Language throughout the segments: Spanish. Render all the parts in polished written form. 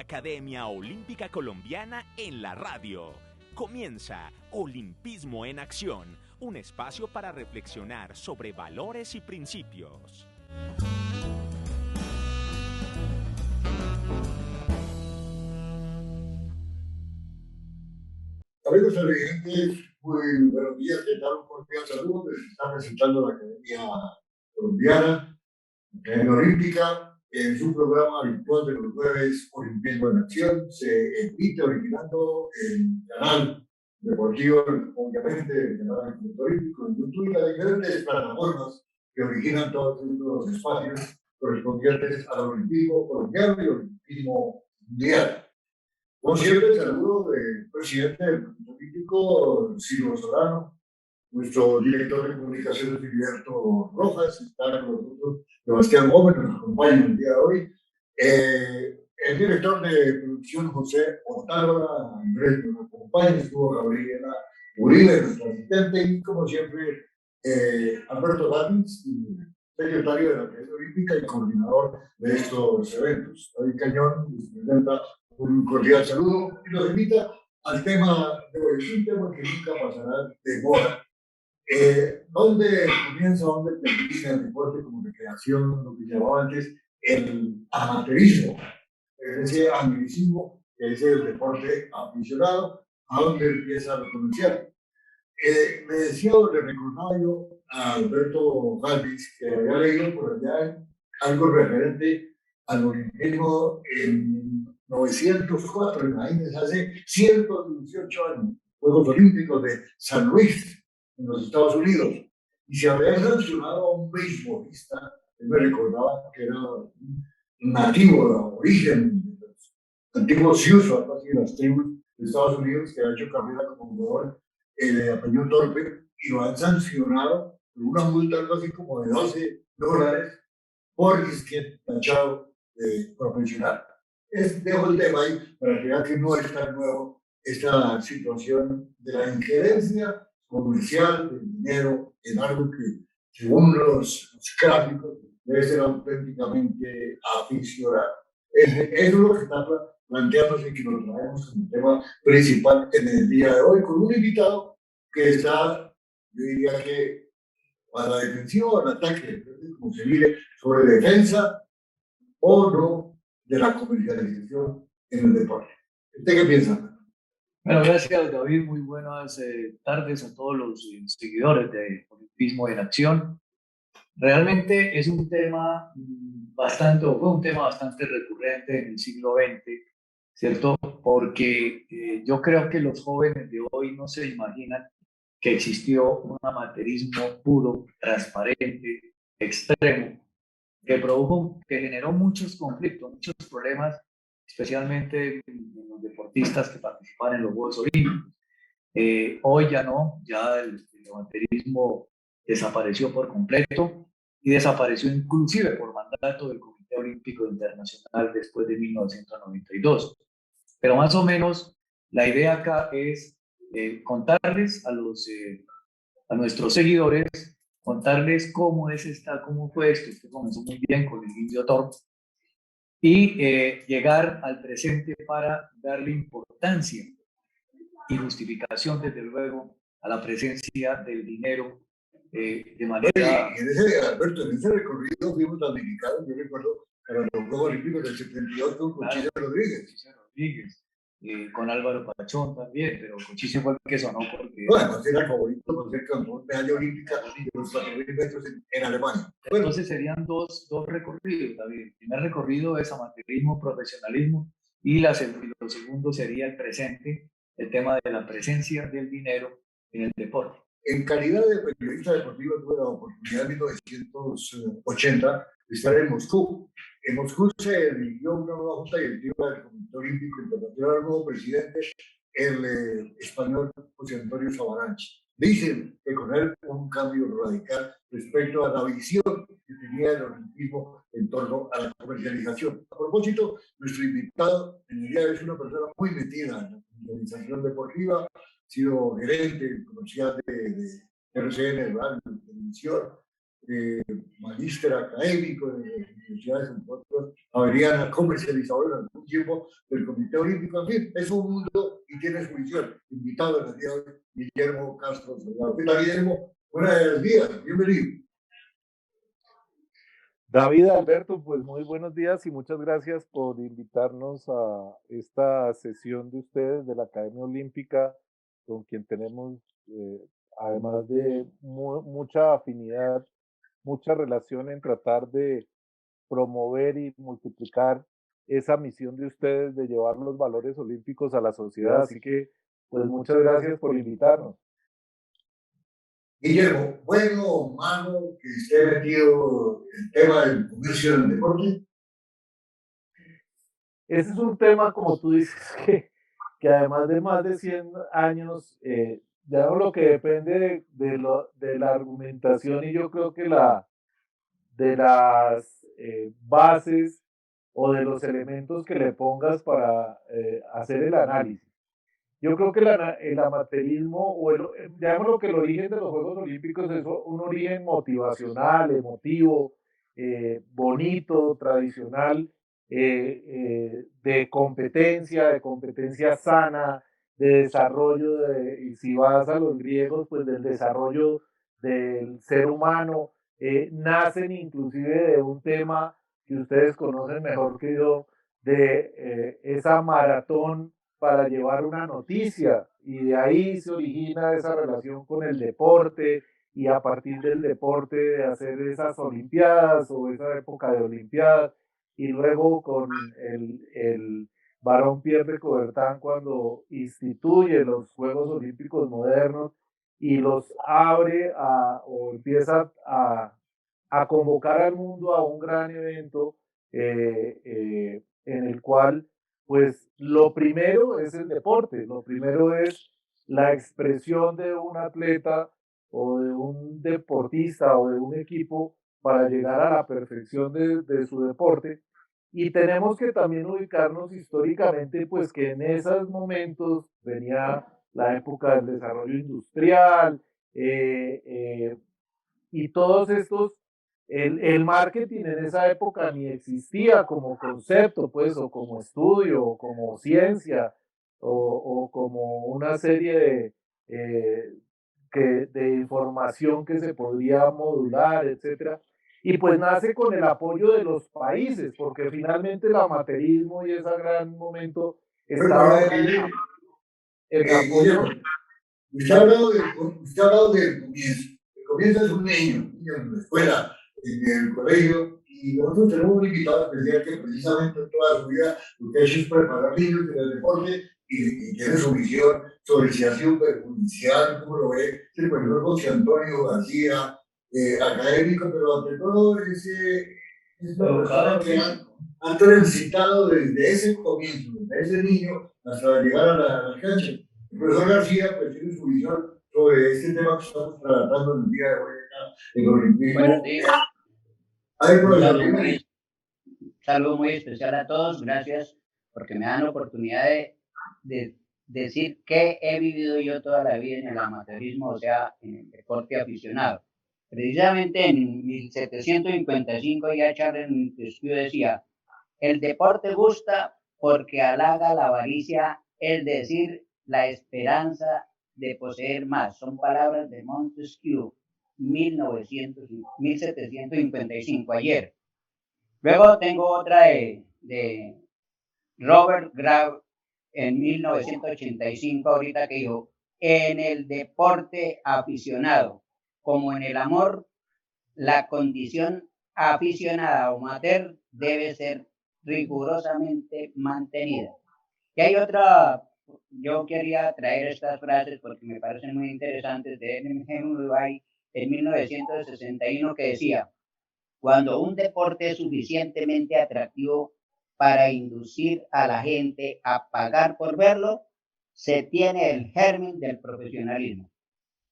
Academia Olímpica Colombiana en la radio. Comienza Olimpismo en Acción, un espacio para reflexionar sobre valores y principios. Amigos televidentes, muy buenos días, ¿qué tal? Un cordial saludo. Les está presentando la Academia Colombiana, Academia Olímpica, en su programa habitual de los jueves Olimpismo en Acción. Se emite originando el canal deportivo, obviamente, el canal olímpico en YouTube y las diferentes plataformas que originan todos estos espacios correspondientes al olimpismo colombiano y olimpismo mundial. Como siempre, saludo del presidente del Comité Olímpico, Silvio Solano, nuestro director de comunicaciones, Filiberto Rojas, está con nosotros Sebastián Gómez, nos acompaña el día de hoy, el director de producción, José Otálora, Andrés, nos acompaña, estuvo Gabriela Uribe, nuestro asistente, y como siempre, Alberto Dávila, secretario de la Academia Olímpica y coordinador de estos eventos. David Cañón nos presenta un cordial saludo y nos invita al tema de hoy, un tema que nunca pasará de moda. ¿Dónde comienza, dónde termina el deporte como recreación, lo que se llamaba antes el amateurismo? Ese amiricismo, que es el deporte aficionado, a dónde empieza lo comercial. Me decía, le recordaba yo a Alberto Galvis que había leído por allá algo referente al olimpismo en 904, imagínense, hace 118 años, Juegos Olímpicos de San Luis, en los Estados Unidos, y se había sancionado a un beisbolista, él me recordaba que era nativo, de origen de los antiguos Sioux, algo así, de las tribus de Estados Unidos, que ha hecho carrera como jugador, apellido Torpe, y lo han sancionado por una multa algo así como de $12 por disquete tachado de profesional. Dejo el tema ahí para que vean que no es tan nuevo esta situación de la injerencia comercial del dinero en algo que, según los gráficos, debe ser auténticamente aficionado. Eso es lo que está planteándose, que lo traemos como tema principal en el día de hoy, con un invitado que está, yo diría que para la defensiva o el ataque, como se mire, sobre defensa o no de la comercialización en el deporte. ¿Usted qué piensa? Bueno, gracias David, muy buenas tardes a todos los seguidores de Olimpismo en Acción. Realmente es un tema fue un tema bastante recurrente en el siglo XX, ¿cierto? Porque yo creo que los jóvenes de hoy no se imaginan que existió un amateurismo puro, transparente, extremo, que generó muchos conflictos, muchos problemas, especialmente en los deportistas que participan en los Juegos Olímpicos. Hoy ya no, ya el amateurismo desapareció por completo y desapareció inclusive por mandato del Comité Olímpico Internacional después de 1992. Pero más o menos la idea acá es contarles a nuestros seguidores, contarles cómo fue esto. Esto comenzó muy bien con el Indio Torp y llegar al presente para darle importancia y justificación, desde luego, a la presencia del dinero de manera... Alberto, en ese recorrido fuimos dominicanos, yo recuerdo, para los Juegos Olímpicos del 72 con Cochise Rodríguez. Con Álvaro Pachón también, pero Cochise fue el que sonó porque... No, además era el favorito por ser campeón de medalla olímpica de los 4.000 metros en Alemania. Bueno, entonces serían dos recorridos, David. El primer recorrido es amateurismo, profesionalismo, y lo segundo sería el presente, el tema de la presencia del dinero en el deporte. En calidad de periodista deportivo tuve la oportunidad en 1980 de estar en Moscú. En Moscú se eligió una nueva junta directiva del Comité Olímpico Internacional, el nuevo presidente, el español José Antonio Samaranch. Dicen que con él hubo un cambio radical respecto a la visión que tenía el olimpismo en torno a la comercialización. A propósito, nuestro invitado en el día de hoy es una persona muy metida en la comercialización deportiva, ha sido gerente comercial de RCN, radio, televisión, magíster académico de las universidades Javeriana, comercializador en algún tiempo del Comité Olímpico. En fin, es un mundo y tiene su visión. Invitado en el día de hoy, Guillermo Castro Salgado. ¿Qué tal, Guillermo? Buenos días, bienvenido. David Alberto, pues muy buenos días y muchas gracias por invitarnos a esta sesión de ustedes de la Academia Olímpica, con quien tenemos, además de mucha afinidad, mucha relación en tratar de promover y multiplicar esa misión de ustedes de llevar los valores olímpicos a la sociedad. Así que, pues muchas gracias por invitarnos. Guillermo, bueno o malo que esté metido el tema del comercio en el deporte. Ese es un tema, como tú dices, que además de más de 100 años, ya lo que depende de la argumentación y yo creo que de las bases o de los elementos que le pongas para hacer el análisis. Yo creo que el amateurismo, o llamémoslo que el origen de los Juegos Olímpicos es un origen motivacional, emotivo, bonito, tradicional, de competencia sana, de desarrollo, y si vas a los griegos, pues del desarrollo del ser humano, nacen inclusive de un tema que ustedes conocen mejor que yo, de esa maratón para llevar una noticia, y de ahí se origina esa relación con el deporte, y a partir del deporte de hacer esas olimpiadas o esa época de olimpiadas, y luego con el Barón Pierre de Coubertin cuando instituye los Juegos Olímpicos modernos y los abre o empieza a convocar al mundo a un gran evento en el cual, pues, lo primero es el deporte, lo primero es la expresión de un atleta o de un deportista o de un equipo para llegar a la perfección de su deporte. Y tenemos que también ubicarnos históricamente, pues que en esos momentos venía la época del desarrollo industrial, y todos estos, el marketing en esa época ni existía como concepto, pues, o como estudio, o como ciencia, o como una serie de información que se podía modular, etcétera. Y pues nace con el apoyo de los países, porque finalmente el amateurismo y ese gran momento estaba en apoyo. Usted ha hablado del comienzo. El comienzo es un niño en la escuela, en el colegio, y nosotros tenemos un invitado especial que precisamente toda su vida lo que ha hecho es preparar niños en el deporte y tiene su visión sobre si ha sido perjudicial, cómo lo ve, es el profesor José Antonio García, académico, pero ante todo es una persona que han transitado desde ese comienzo, desde ese niño, hasta llegar a la cancha. El profesor García pues tiene su visión sobre este tema que estamos tratando en el día de hoy acá en el olimpismo. Buenos días. Un saludo muy especial a todos. Gracias porque me dan la oportunidad de decir que he vivido yo toda la vida en el amateurismo, o sea, en el deporte aficionado. Precisamente en 1755 ya Charles Montesquieu decía, el deporte gusta porque halaga la avaricia, es decir, la esperanza de poseer más. Son palabras de Montesquieu, 1755, ayer. Luego tengo otra de Robert Graves en 1985, ahorita que dijo, en el deporte aficionado, como en el amor, la condición aficionada o amateur debe ser rigurosamente mantenida. Y hay otra, yo quería traer estas frases porque me parecen muy interesantes, de Hemingway en 1961, que decía, cuando un deporte es suficientemente atractivo para inducir a la gente a pagar por verlo, se tiene el germen del profesionalismo.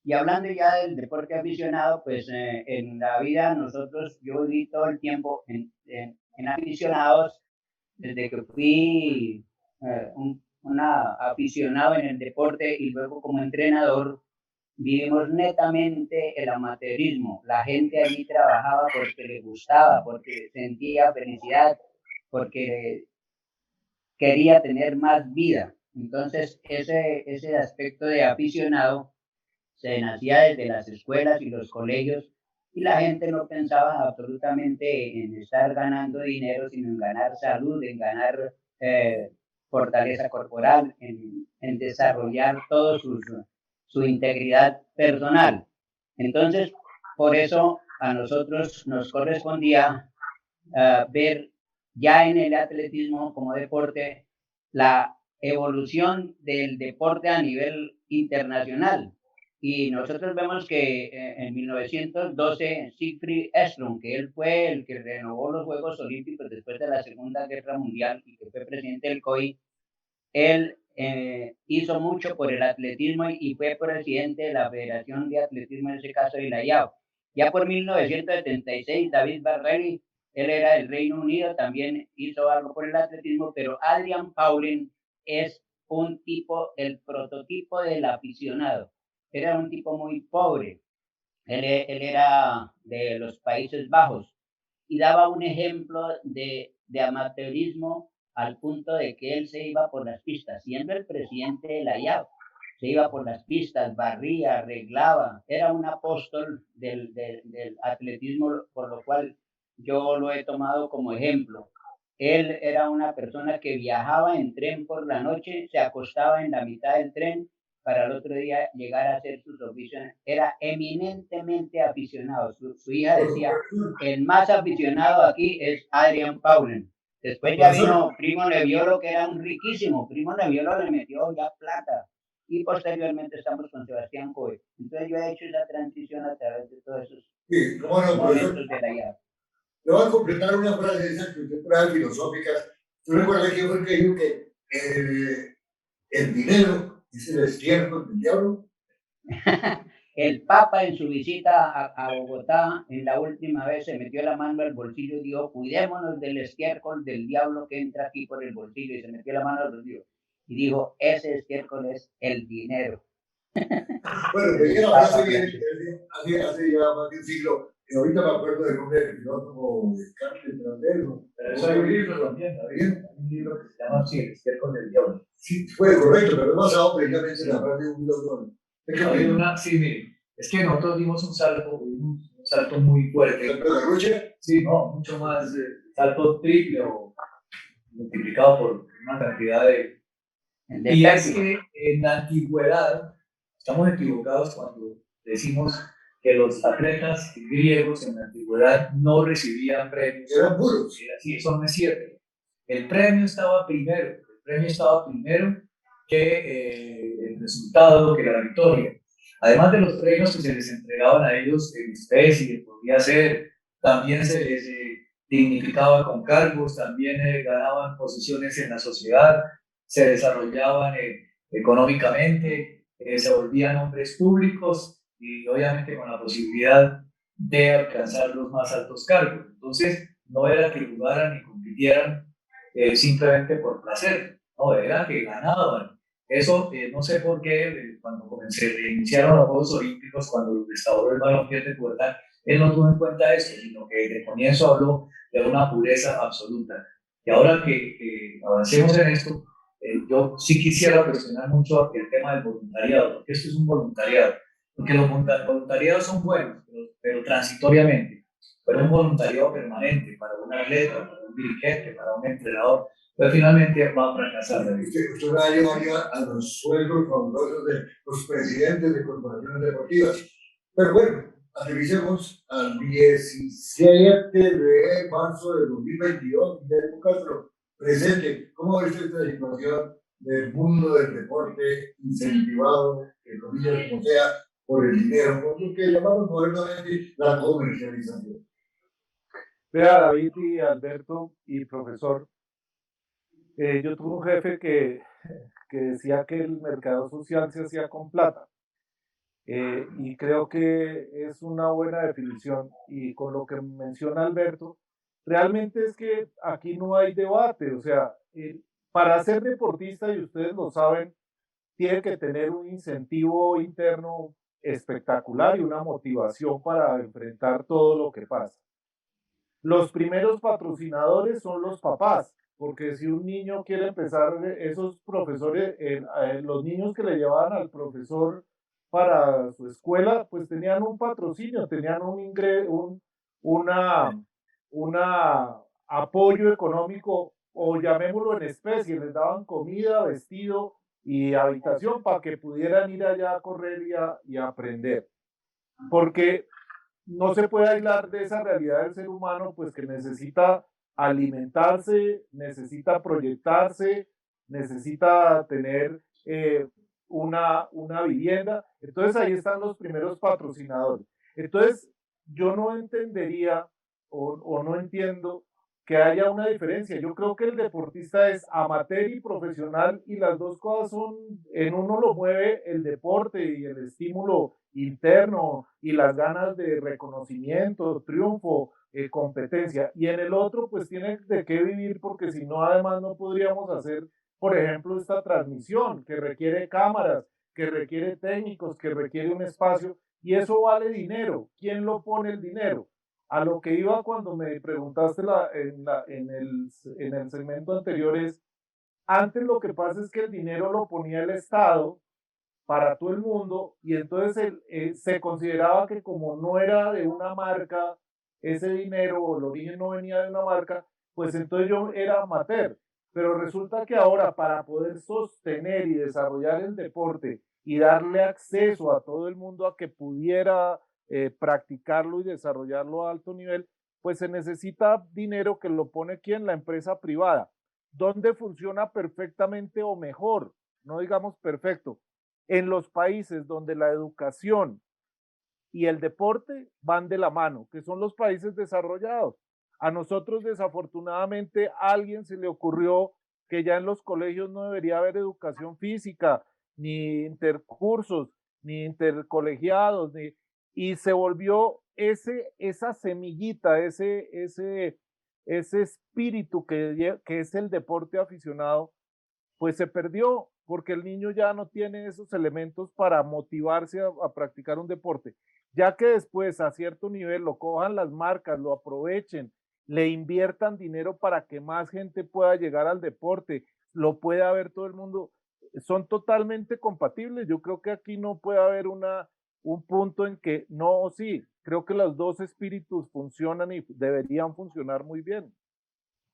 Y hablando ya del deporte aficionado, pues en la vida yo viví todo el tiempo en aficionados, desde que fui un aficionado en el deporte y luego como entrenador, vivimos netamente el amateurismo. La gente allí trabajaba porque le gustaba, porque sentía felicidad, porque quería tener más vida. Entonces, ese aspecto de aficionado se nacía desde las escuelas y los colegios y la gente no pensaba absolutamente en estar ganando dinero, sino en ganar salud, en ganar fortaleza corporal, en desarrollar todo su integridad personal. Entonces, por eso a nosotros nos correspondía ver ya en el atletismo como deporte la evolución del deporte a nivel internacional. Y nosotros vemos que en 1912 Siegfried Eström, que él fue el que renovó los Juegos Olímpicos después de la Segunda Guerra Mundial y que fue presidente del COI, él hizo mucho por el atletismo y fue presidente de la Federación de Atletismo, en ese caso de la IAO. Ya por 1976, David Barrelli, él era del Reino Unido, también hizo algo por el atletismo, pero Adrian Paulin es un tipo, el prototipo del aficionado. Era un tipo muy pobre. Él era de los Países Bajos y daba un ejemplo de amateurismo al punto de que él se iba por las pistas, siendo el presidente de la IAO, se iba por las pistas, barría, arreglaba, era un apóstol del atletismo, por lo cual yo lo he tomado como ejemplo. Él era una persona que viajaba en tren por la noche, se acostaba en la mitad del tren para el otro día llegar a hacer sus oficios. Era eminentemente aficionado. Su hija decía, el más aficionado aquí es Adrian Paulin. Después ya vino Primo Neviolo, que era un riquísimo. Primo Neviolo le metió ya plata. Y posteriormente estamos con Sebastián Coe. Entonces yo he hecho esa transición a través de todos esos momentos de la guerra. Le voy a completar una frase esa que usted trae filosófica. ¿Tú recuerdas quién fue el que dijo que el dinero es el estiércol del diablo? El Papa en su visita a Bogotá, en la última vez, se metió la mano al bolsillo y dijo, cuidémonos del estiércol del diablo que entra aquí por el bolsillo, y se metió la mano al bolsillo. Y dijo, ese estiércol es el dinero. Bueno, pero ya hace ya más de un siglo, y ahorita me acuerdo del nombre del filósofo Carlos Trandelo. Eso hay un libro también, David. Hay un libro que se llama así, El estiércol del diablo. Sí, fue correcto, pero es basado precisamente en la frase de un filósofo. Sí, mire, es que nosotros dimos un salto muy fuerte. ¿El de Rusia? Sí, no, mucho más, salto triple o multiplicado por una cantidad de... Y es que en la antigüedad estamos equivocados cuando decimos que los atletas griegos en la antigüedad no recibían premios. Eran puros. Sí, eso no es cierto. El premio estaba primero que el resultado, que la victoria. Además de los premios que se les entregaban a ellos en especie, podía ser, también se les dignificaba con cargos, también ganaban posiciones en la sociedad, se desarrollaban económicamente, se volvían hombres públicos y obviamente con la posibilidad de alcanzar los más altos cargos. Entonces, no era que jugaran y compitieran simplemente por placer, no, era que ganaban. Eso no sé por qué, cuando iniciaron los Juegos Olímpicos, cuando el restaurador del balompié de Puerta, él no tuvo en cuenta esto, sino que de comienzo habló de una pureza absoluta. Y ahora que avancemos en esto, yo sí quisiera cuestionar mucho el tema del voluntariado, porque esto es un voluntariado, porque los voluntariados son buenos, pero transitoriamente, pero un voluntariado permanente para un atleta, para un dirigente, para un entrenador, pues finalmente va a fracasar. Usted va a llevar a los sueldos fabulosos de los presidentes de corporaciones deportivas. Pero bueno, aterricemos al 17 de marzo de 2022, Guillermo Castro, presente. ¿Cómo ves esta situación del mundo del deporte incentivado, que comillas como sea, por el dinero, por lo que llamamos modernamente la comercialización? Vea, David y Alberto y profesor, yo tuve un jefe que decía que el mercado social se hacía con plata. Y creo que es una buena definición. Y con lo que menciona Alberto, realmente es que aquí no hay debate. O sea, para ser deportista, y ustedes lo saben, tiene que tener un incentivo interno espectacular y una motivación para enfrentar todo lo que pasa. Los primeros patrocinadores son los papás, porque si un niño quiere empezar, esos profesores, los niños que le llevaban al profesor para su escuela, pues tenían un patrocinio, tenían una, una apoyo económico, o llamémoslo en especie, les daban comida, vestido y habitación para que pudieran ir allá a correr y a aprender. Porque no se puede aislar de esa realidad del ser humano, pues que necesita alimentarse, necesita proyectarse, necesita tener una vivienda. Entonces ahí están los primeros patrocinadores. Entonces yo no entendería o no entiendo que haya una diferencia. Yo creo que el deportista es amateur y profesional y las dos cosas son, en uno lo mueve el deporte y el estímulo interno y las ganas de reconocimiento, triunfo, competencia, y en el otro pues tiene de qué vivir, porque si no además no podríamos hacer, por ejemplo, esta transmisión que requiere cámaras, que requiere técnicos, que requiere un espacio, y eso vale dinero. ¿Quién lo pone el dinero? A lo que iba cuando me preguntaste en el segmento anterior es, antes lo que pasa es que el dinero lo ponía el Estado para todo el mundo, y entonces se consideraba que como no era de una marca, ese dinero o el origen no venía de una marca, pues entonces yo era amateur. Pero resulta que ahora, para poder sostener y desarrollar el deporte y darle acceso a todo el mundo a que pudiera practicarlo y desarrollarlo a alto nivel, pues se necesita dinero, que lo pone ¿quién? La empresa privada, donde funciona perfectamente o mejor, no digamos perfecto, en los países donde la educación y el deporte van de la mano, que son los países desarrollados. A nosotros, desafortunadamente, a alguien se le ocurrió que ya en los colegios no debería haber educación física, ni intercursos, ni intercolegiados, y se volvió esa semillita, ese espíritu que es el deporte aficionado, pues se perdió, porque el niño ya no tiene esos elementos para motivarse a practicar un deporte. Ya que después a cierto nivel lo cojan las marcas, lo aprovechen, le inviertan dinero para que más gente pueda llegar al deporte, lo pueda ver todo el mundo, son totalmente compatibles. Yo creo que aquí no puede haber un punto en que no o sí. Creo que los dos espíritus funcionan y deberían funcionar muy bien.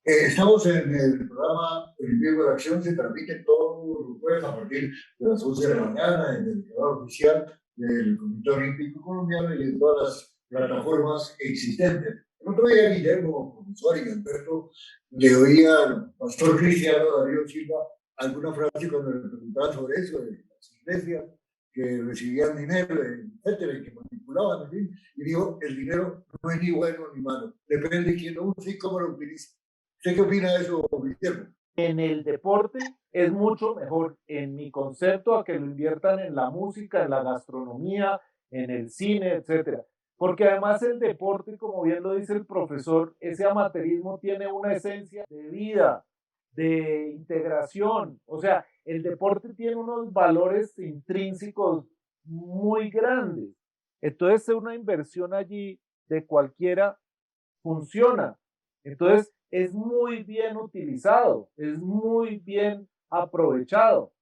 Estamos en el programa Olimpismo de Acción, se transmite todos los jueves a partir de las 11 de la mañana en el canal oficial del Comité Olímpico Colombiano y en todas las plataformas existentes. El otro día, Guillermo, profesor y Alberto, le oía al pastor cristiano Darío Silva alguna frase cuando le preguntaban sobre eso, de las iglesias que recibían dinero, etcétera, y que manipulaban, en fin, y dijo, el dinero no es ni bueno ni malo, depende de quién lo use y cómo lo utilice. ¿Usted qué opina de eso, Guillermo? En el deporte es mucho mejor, en mi concepto, a que lo inviertan en la música, en la gastronomía, en el cine, etcétera. Porque además el deporte, como bien lo dice el profesor, ese amateurismo tiene una esencia de vida, de integración. O sea, el deporte tiene unos valores intrínsecos muy grandes. Entonces, una inversión allí de cualquiera funciona. Entonces, es muy bien utilizado, es muy bien aprovechado.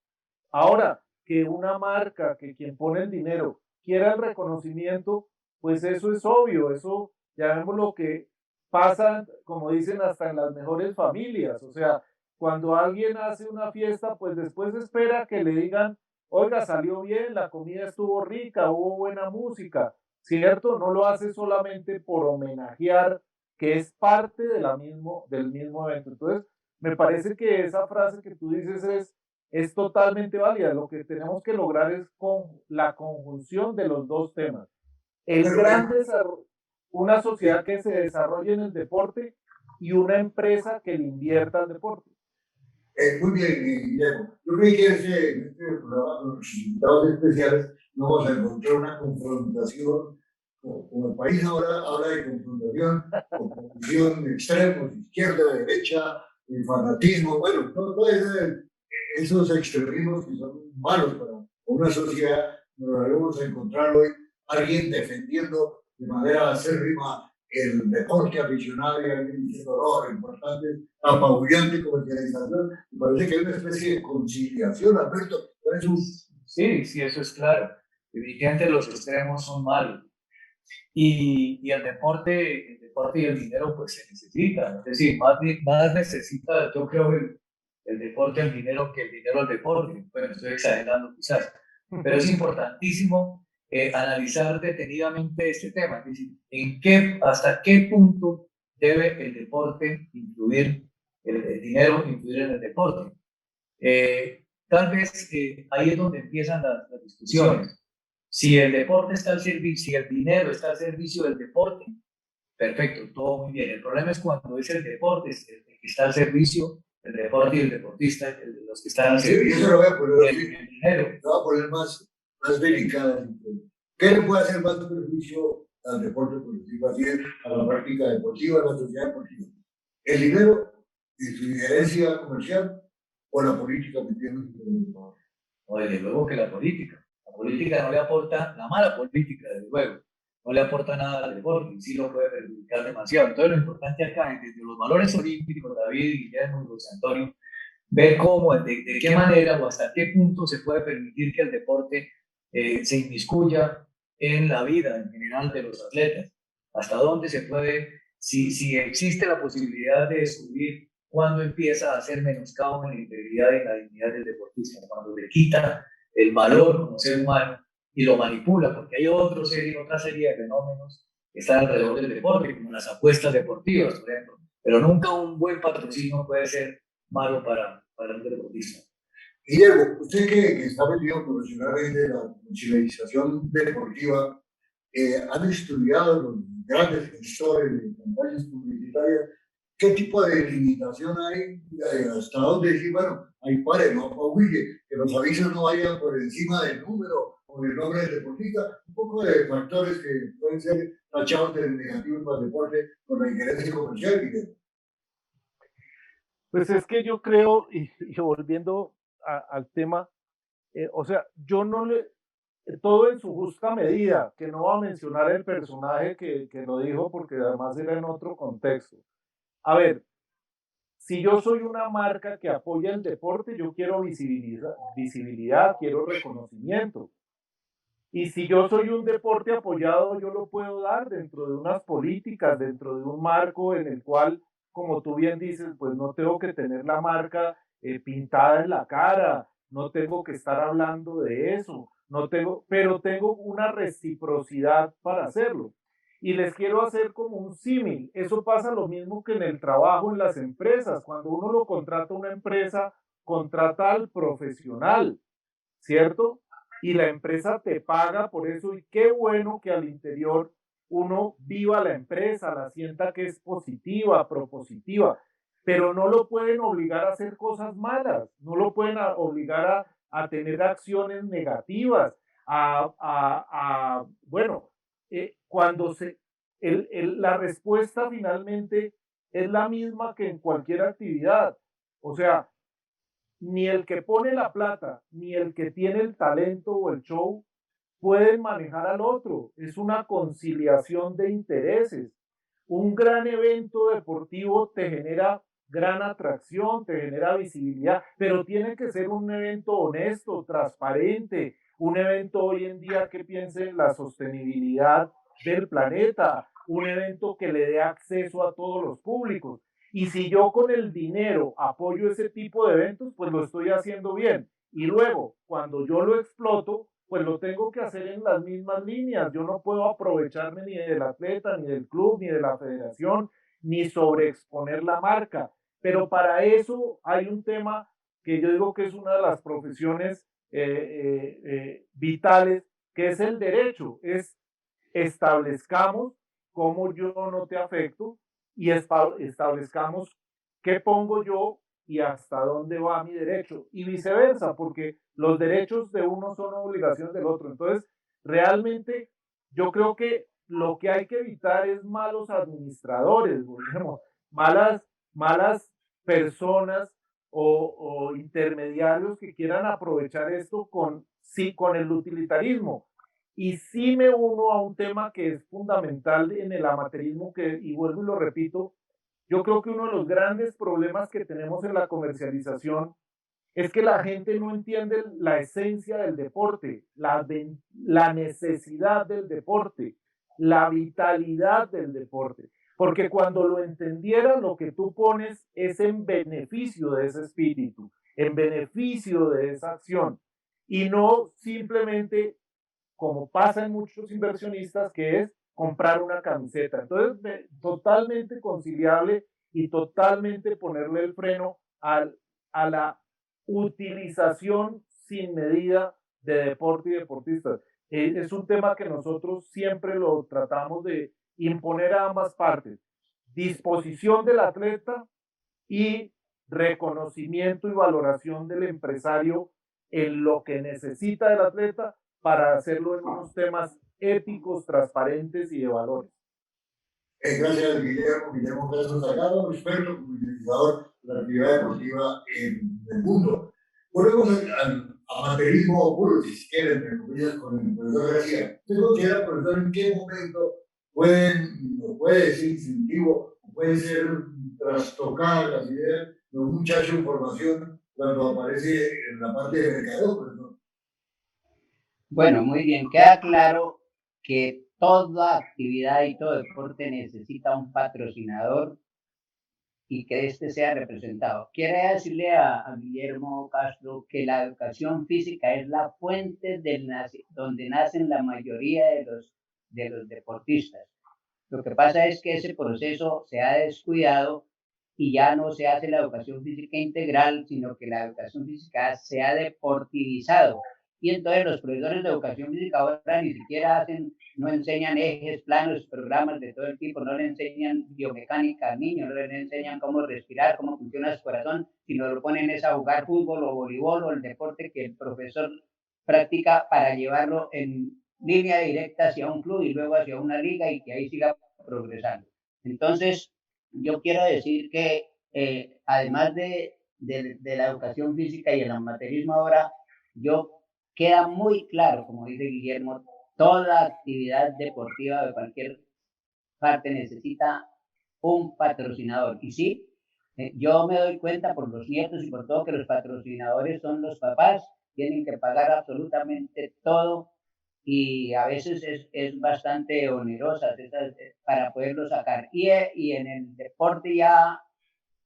Ahora, que una marca, que quien pone el dinero quiera el reconocimiento, pues eso es obvio, eso ya vemos lo que pasa, como dicen, hasta en las mejores familias. O sea, cuando alguien hace una fiesta, pues después espera que le digan, oiga, salió bien, la comida estuvo rica, hubo buena música, ¿cierto? No lo hace solamente por homenajear, que es parte de del mismo evento. Entonces, me parece que esa frase que tú dices es totalmente válida. Lo que tenemos que lograr es la conjunción de los dos temas. El gran desarrollo, una sociedad que se desarrolle en el deporte y una empresa que le invierta al deporte. Muy bien, Guillermo. Yo creo que en este programa, con los invitados especiales, vamos a encontrar una confrontación. Como el país ahora habla de confrontación, oposición, extremos, izquierda, derecha, el fanatismo, bueno, todos esos extremismos que son malos para una sociedad, nos volveremos a encontrar hoy alguien defendiendo de manera acérrima el deporte aficionado y alguien diciendo, no, lo importante es apabullante comercialización. Me parece que hay una especie de conciliación, Alberto. Sí, eso es claro. Evidentemente los extremos son malos. Y el deporte y el dinero pues se necesitan. Es decir, más necesita, yo creo, el deporte el dinero que el dinero al deporte. Bueno, estoy exagerando quizás, pero es importantísimo analizar detenidamente este tema. Es decir, hasta qué punto debe el deporte influir, el dinero influir en el deporte. Tal vez ahí es donde empiezan las discusiones. Si el deporte está al servicio, si el dinero está al servicio del deporte, perfecto, todo muy bien. El problema es cuando es el deporte el que está al servicio, el deporte y el deportista, los que están al servicio. Sí, eso lo voy a poner el dinero. Lo voy a poner más delicada. ¿Qué le puede hacer más perjuicio al deporte, por decirlo así, a la práctica deportiva, a la sociedad deportiva? ¿El dinero y su injerencia comercial o la política que tiene el jugador? No, desde luego que la política. La política no le aporta, la mala política, desde luego, no le aporta nada al deporte, y sí lo puede perjudicar demasiado. Entonces, lo importante acá es desde los valores olímpicos, David, Guillermo y José Antonio, ver cómo, de qué manera o hasta qué punto se puede permitir que el deporte se inmiscuya en la vida en general de los atletas. Hasta dónde se puede, si existe la posibilidad de descubrir cuándo empieza a hacer menoscabo en la integridad y en la dignidad del deportista, cuando le quita el valor como ser humano y lo manipula, porque hay otra serie de fenómenos que están alrededor del deporte, como las apuestas deportivas, por ejemplo. Pero nunca un buen patrocinio puede ser malo para un deportista. Guillermo, usted que está metido profesionalmente en la comercialización deportiva, han estudiado los grandes gestores de campañas publicitarias. ¿Qué tipo de limitación hay? ¿Hasta dónde decir, bueno, ahí pare, no apabulle, que los avisos no vayan por encima del número o del nombre del deportista? Un poco de factores que pueden ser tachados de negativos para el deporte con la injerencia comercial, Guillermo. Pues es que yo creo, y volviendo al tema, o sea, yo no le, todo en su justa medida, que no va a mencionar el personaje que lo dijo porque además era en otro contexto. A ver, si yo soy una marca que apoya el deporte, yo quiero visibilidad, quiero reconocimiento. Y si yo soy un deporte apoyado, yo lo puedo dar dentro de unas políticas, dentro de un marco en el cual, como tú bien dices, pues no tengo que tener la marca pintada en la cara, no tengo que estar hablando de eso, pero tengo una reciprocidad para hacerlo. Y les quiero hacer como un símil. Eso pasa lo mismo que en el trabajo en las empresas. Cuando uno lo contrata a una empresa, contrata al profesional, ¿cierto? Y la empresa te paga por eso, y qué bueno que al interior uno viva la empresa, la sienta que es positiva, propositiva, pero no lo pueden obligar a hacer cosas malas, no lo pueden obligar a tener acciones negativas, bueno, cuando la respuesta finalmente es la misma que en cualquier actividad, o sea, ni el que pone la plata, ni el que tiene el talento o el show pueden manejar al otro. Es una conciliación de intereses. Un gran evento deportivo te genera gran atracción, te genera visibilidad, pero tiene que ser un evento honesto, transparente, un evento hoy en día que piense en la sostenibilidad del planeta, un evento que le dé acceso a todos los públicos. Y si yo con el dinero apoyo ese tipo de eventos, pues lo estoy haciendo bien. Y luego, cuando yo lo exploto, pues lo tengo que hacer en las mismas líneas. Yo no puedo aprovecharme ni del atleta, ni del club, ni de la federación, ni sobreexponer la marca. Pero para eso hay un tema que yo digo que es una de las profesiones vitales, que es el derecho. Es establezcamos cómo yo no te afecto y establezcamos qué pongo yo y hasta dónde va mi derecho, y viceversa, porque los derechos de uno son obligaciones del otro. Entonces, realmente yo creo que lo que hay que evitar es malos administradores, volvemos, malas personas o intermediarios que quieran aprovechar esto con sí, con el utilitarismo. Y sí me uno a un tema que es fundamental en el amateurismo, y vuelvo y lo repito, yo creo que uno de los grandes problemas que tenemos en la comercialización es que la gente no entiende la esencia del deporte, la necesidad del deporte, la vitalidad del deporte. Porque cuando lo entendieran, lo que tú pones es en beneficio de ese espíritu, en beneficio de esa acción, y no simplemente como pasa en muchos inversionistas, que es comprar una camiseta. Entonces, totalmente conciliable y totalmente ponerle el freno a la utilización sin medida de deporte y deportistas. Es un tema que nosotros siempre lo tratamos de imponer a ambas partes. Disposición del atleta y reconocimiento y valoración del empresario en lo que necesita del atleta para hacerlo en unos temas éticos, transparentes y de valores. Gracias, Guillermo. Guillermo Castro Salgado, un experto comunicador de la actividad deportiva en el mundo. Volvemos al amateurismo puro, si se quiere, entre comillas, con el profesor García. ¿Usted considera, profesor, en qué momento puede ser incentivo, puede ser trastocar las ideas de un muchacho en formación cuando aparece en la parte de mercadeo, profesor? Bueno, muy bien, queda claro que toda actividad y todo deporte necesita un patrocinador y que éste sea representado. Quiero decirle a Guillermo Castro que la educación física es la fuente donde nacen la mayoría de los deportistas. Lo que pasa es que ese proceso se ha descuidado y ya no se hace la educación física integral, sino que la educación física se ha deportivizado. Y entonces los profesores de educación física ahora ni siquiera no enseñan ejes, planos, programas de todo el tipo, no le enseñan biomecánica al niño, no le enseñan cómo respirar, cómo funciona su corazón, sino lo ponen es a jugar fútbol o voleibol o el deporte que el profesor practica para llevarlo en línea directa hacia un club y luego hacia una liga y que ahí siga progresando. Entonces, yo quiero decir que además de la educación física y el amateurismo ahora, queda muy claro, como dice Guillermo, toda actividad deportiva de cualquier parte necesita un patrocinador. Y sí, yo me doy cuenta por los nietos y por todo que los patrocinadores son los papás, tienen que pagar absolutamente todo y a veces es bastante onerosa para poderlo sacar. Y en el deporte ya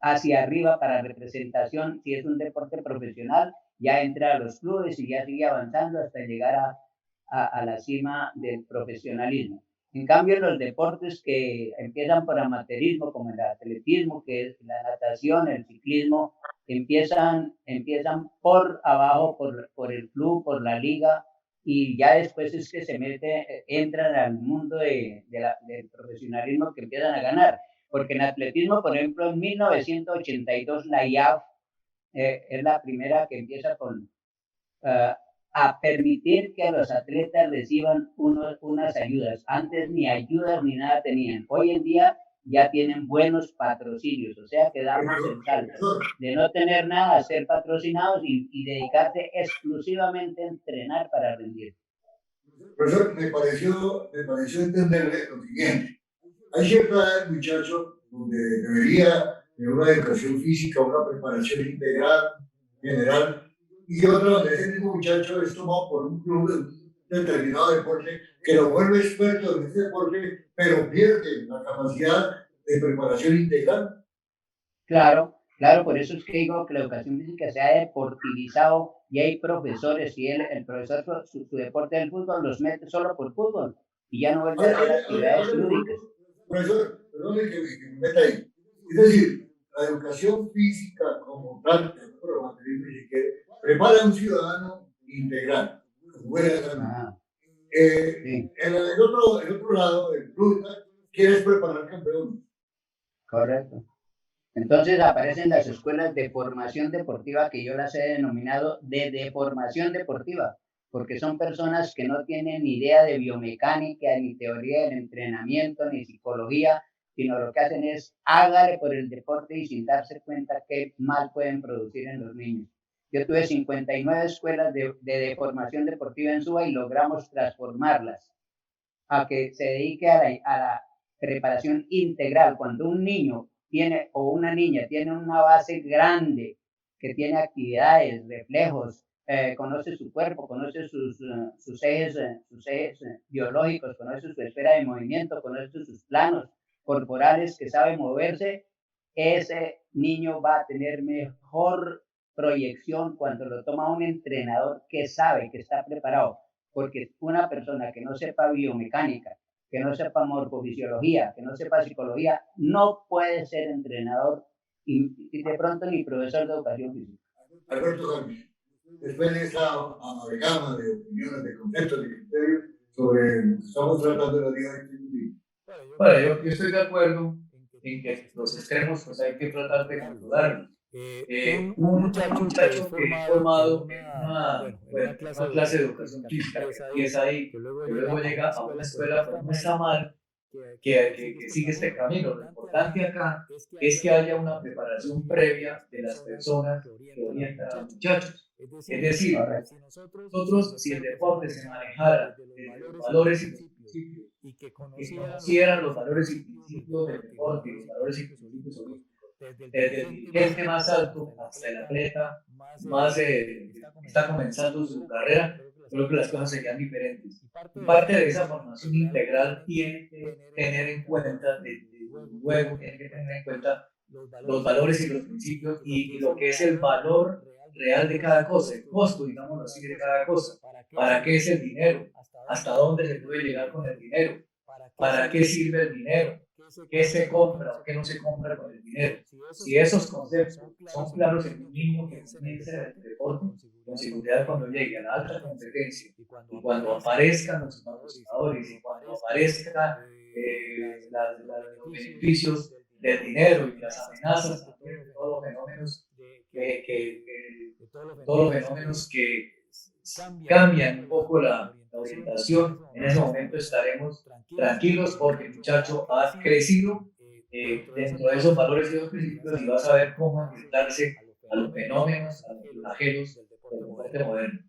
hacia arriba para representación, si es un deporte profesional, ya entra a los clubes y ya sigue avanzando hasta llegar a la cima del profesionalismo. En cambio, los deportes que empiezan por amateurismo, como el atletismo, que es la natación, el ciclismo, empiezan por abajo, por el club, por la liga, y ya después es que entran al mundo del profesionalismo que empiezan a ganar. Porque en atletismo, por ejemplo, en 1982 la IAF es la primera que empieza a permitir que los atletas reciban unas ayudas. Antes ni ayudas ni nada tenían. Hoy en día ya tienen buenos patrocinios, o sea que damos el salto de no tener nada a ser patrocinados y dedicarse exclusivamente a entrenar para rendir. Profesor, me pareció entenderle lo siguiente. Hay cierta edad, muchacho, donde debería tener una educación física, una preparación integral, general, y otra donde ese mismo muchacho es tomado por un club de un determinado deporte que lo vuelve experto en ese deporte, pero pierde la capacidad de preparación integral. Claro, por eso es que digo que la educación física se ha deportivizado y hay profesores y el profesor su deporte del fútbol los mete solo por fútbol y ya no vuelve a hacer actividades lúdicas. Profesor, perdón que me meta ahí. Es decir, la educación física como tal, prepara a un ciudadano integral, buena salud. Sí. El otro lado, el club, quiere preparar campeones. Correcto. Entonces aparecen las escuelas de formación deportiva que yo las he denominado de deformación deportiva, porque son personas que no tienen ni idea de biomecánica, ni teoría del entrenamiento, ni psicología, sino lo que hacen es hágale por el deporte y sin darse cuenta qué mal pueden producir en los niños. Yo tuve 59 escuelas de formación deportiva en Suba y logramos transformarlas a que se dedique a la preparación integral. Cuando un niño tiene o una niña tiene una base grande, que tiene actividades, reflejos, conoce su cuerpo, conoce sus ejes biológicos, conoce su esfera de movimiento, conoce sus planos corporales, que sabe moverse, ese niño va a tener mejor proyección cuando lo toma un entrenador que sabe, que está preparado, porque una persona que no sepa biomecánica, que no sepa morfofisiología, que no sepa psicología, no puede ser entrenador y de pronto ni profesor de educación física. Alberto Jaime, después de esa amalgama de opiniones, de conceptos, de criterios sobre lo que estamos tratando de la Liga Distributiva. Bueno, yo estoy de acuerdo en que los extremos pues hay que tratar de controlarlos. Un muchacho que es formado en una clase de educación física, que empieza ahí, que luego llega a una escuela, pues no está mal que sigue este camino. Lo importante acá es que haya una preparación previa de las personas que orientan a los muchachos. Es decir, nosotros, si el deporte se manejara desde los valores y los principios, que conocieran los valores y principios del deporte y los valores y principios olímpicos, desde el dirigente más alto hasta el atleta más está comenzando su carrera, creo que las cosas serían diferentes. Y parte de esa formación integral tiene que tener en cuenta, luego tiene que tener en cuenta los valores y los principios y lo que es el valor real de cada cosa, el costo, digámoslo así, de cada cosa. ¿Para qué es el dinero? ¿Hasta dónde se puede llegar con el dinero? ¿Para qué sirve el dinero? ¿Qué se compra o qué no se compra con el dinero? Si esos conceptos son claros en un niño que comienza el deporte, con seguridad cuando llegue a la alta competencia y cuando aparezcan los patrocinadores y cuando aparezcan los beneficios del dinero y las amenazas de todos los fenómenos que cambian un poco la orientación, en ese momento estaremos tranquilos porque el muchacho ha crecido dentro de esos valores y esos principios y va a saber cómo enfrentarse a los fenómenos, a los flagelos del deporte moderno.